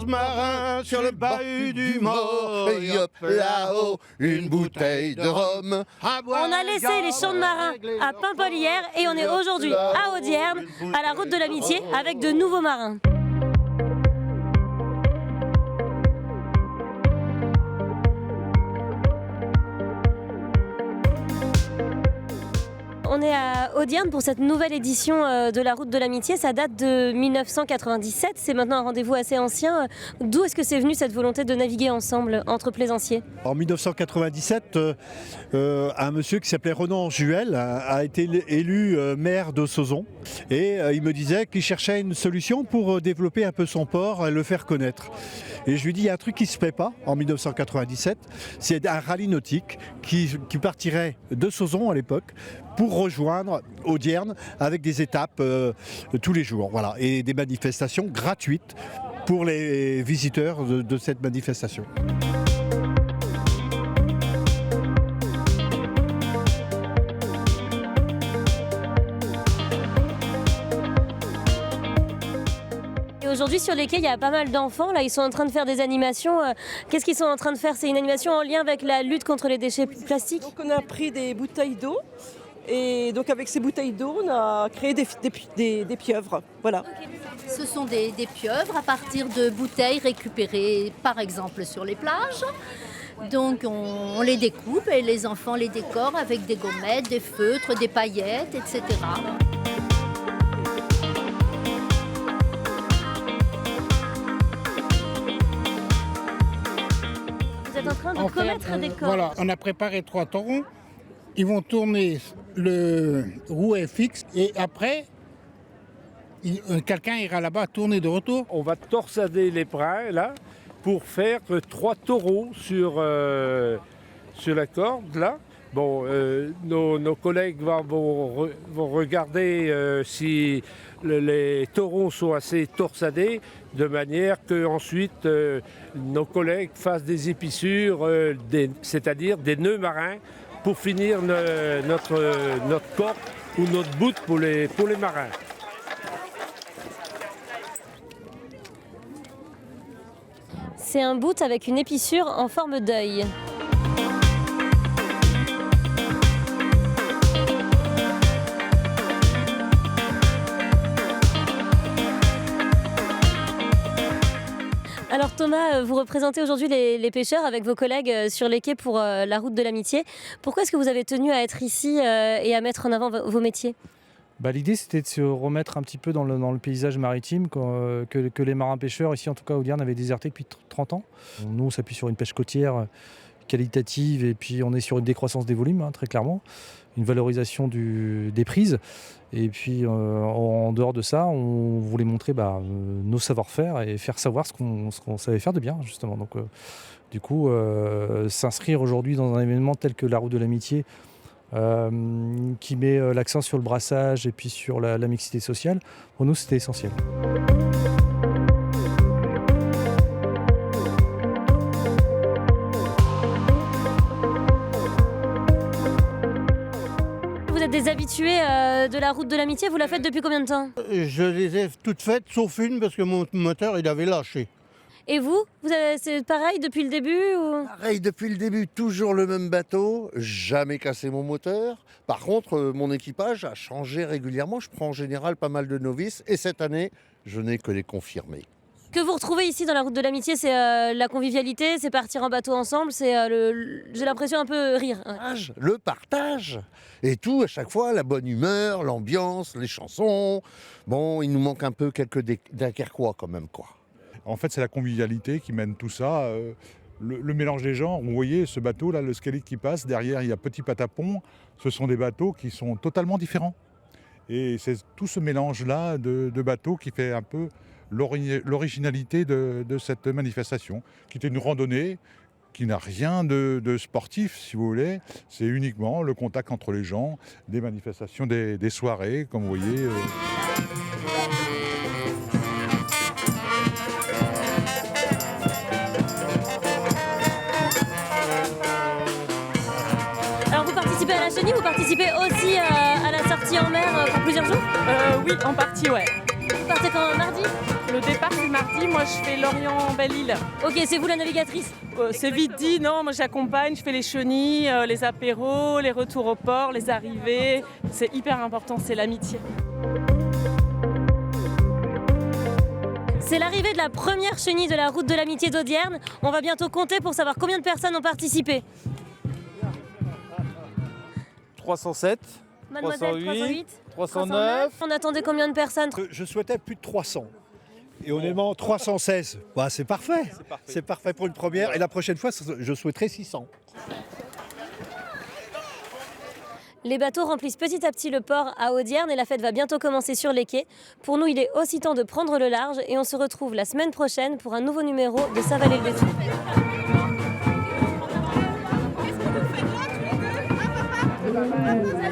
14 marins sur le bahut du Mort. Et hop là-haut, une bouteille de rhum. On a laissé les champs de marins à Paimpol hier et on est aujourd'hui à Audierne, à la route de l'amitié, avec de nouveaux marins. On est à Audierne pour cette nouvelle édition de la route de l'amitié. Ça date de 1997, c'est maintenant un rendez-vous assez ancien. D'où est-ce que c'est venu cette volonté de naviguer ensemble entre plaisanciers? En 1997, un monsieur qui s'appelait Renan Juel a été élu maire de Sauzon. Et il me disait qu'il cherchait une solution pour développer un peu son port et le faire connaître. Et je lui dis, il y a un truc qui ne se fait pas en 1997, c'est un rallye nautique qui partirait de Sauzon à l'époque pour rejoindre Audierne avec des étapes tous les jours, voilà, et des manifestations gratuites pour les visiteurs de cette manifestation. Aujourd'hui sur les quais, il y a pas mal d'enfants, là ils sont en train de faire des animations. Qu'est-ce qu'ils sont en train de faire? C'est une animation en lien avec la lutte contre les déchets plastiques? Donc on a pris des bouteilles d'eau et donc avec ces bouteilles d'eau on a créé des pieuvres. Voilà. Ce sont des pieuvres à partir de bouteilles récupérées par exemple sur les plages. Donc on les découpe et les enfants les décorent avec des gommettes, des feutres, des paillettes, etc. Vous êtes en train de commettre des corps. Voilà, on a préparé 3 torons. Ils vont tourner, le rouet fixe et après, quelqu'un ira là-bas tourner de retour. On va torsader les brins là pour faire 3 taureaux sur la corde là. Bon, nos collègues vont regarder si les taureaux sont assez torsadés de manière qu'ensuite nos collègues fassent des épissures, c'est-à-dire des nœuds marins pour finir notre corde ou notre boute pour les marins. C'est un bout avec une épissure en forme d'œil. Alors Thomas, vous représentez aujourd'hui les pêcheurs avec vos collègues sur les quais pour la route de l'amitié. Pourquoi est-ce que vous avez tenu à être ici et à mettre en avant vos métiers? L'idée c'était de se remettre un petit peu dans le paysage maritime que les marins pêcheurs, ici en tout cas Audierne, avaient déserté depuis 30 ans. Nous on s'appuie sur une pêche côtière qualitative et puis on est sur une décroissance des volumes, très clairement, une valorisation des prises. Et puis en dehors de ça, on voulait montrer nos savoir-faire et faire savoir ce qu'on savait faire de bien justement. Donc du coup, s'inscrire aujourd'hui dans un événement tel que la route de l'amitié, qui met l'accent sur le brassage et puis sur la mixité sociale, pour nous c'était essentiel. Vous êtes des habitués de la route de l'amitié, vous la faites depuis combien de temps? Je les ai toutes faites sauf une parce que mon moteur il avait lâché. Et vous c'est pareil depuis le début ou... Pareil, depuis le début, toujours le même bateau, jamais cassé mon moteur. Par contre, mon équipage a changé régulièrement. Je prends en général pas mal de novices et cette année, je n'ai que les confirmés. Que vous retrouvez ici dans la route de l'amitié, c'est la convivialité, c'est partir en bateau ensemble, c'est j'ai l'impression un peu rire. Le partage et tout, à chaque fois, la bonne humeur, l'ambiance, les chansons. Bon, il nous manque un peu quelques Dunkerquois quand même, quoi. En fait, c'est la convivialité qui mène tout ça. Le mélange des genres. Vous voyez ce bateau-là, le Skellig qui passe. Derrière, il y a Petit Patapon. Ce sont des bateaux qui sont totalement différents. Et c'est tout ce mélange-là de bateaux qui fait un peu l'originalité de cette manifestation, qui est une randonnée qui n'a rien de sportif, si vous voulez. C'est uniquement le contact entre les gens, des manifestations, des soirées, comme vous voyez. Alors vous participez à la chenille, vous participez aussi à la sortie en mer pour plusieurs jours? Oui, en partie, ouais. Vous partez quand, mardi? Le départ, c'est mardi, moi je fais Lorient-Belle-Île. Ok, c'est vous la navigatrice? C'est vite dit, non, moi j'accompagne, je fais les chenilles, les apéros, les retours au port, les arrivées. C'est hyper important, c'est l'amitié. C'est l'arrivée de la première chenille de la route de l'amitié d'Audierne. On va bientôt compter pour savoir combien de personnes ont participé. 307, Mademoiselle, 308, 309. On attendait combien de personnes? Je souhaitais plus de 300. Et honnêtement, 316, bah, c'est parfait. C'est parfait pour une première. Et la prochaine fois, je souhaiterais 600. Les bateaux remplissent petit à petit le port à Audierne et la fête va bientôt commencer sur les quais. Pour nous, il est aussi temps de prendre le large et on se retrouve la semaine prochaine pour un nouveau numéro de Saint-Valé-le-Défi. Qu'est-ce que vous faites là tous les deux? Ah, papa!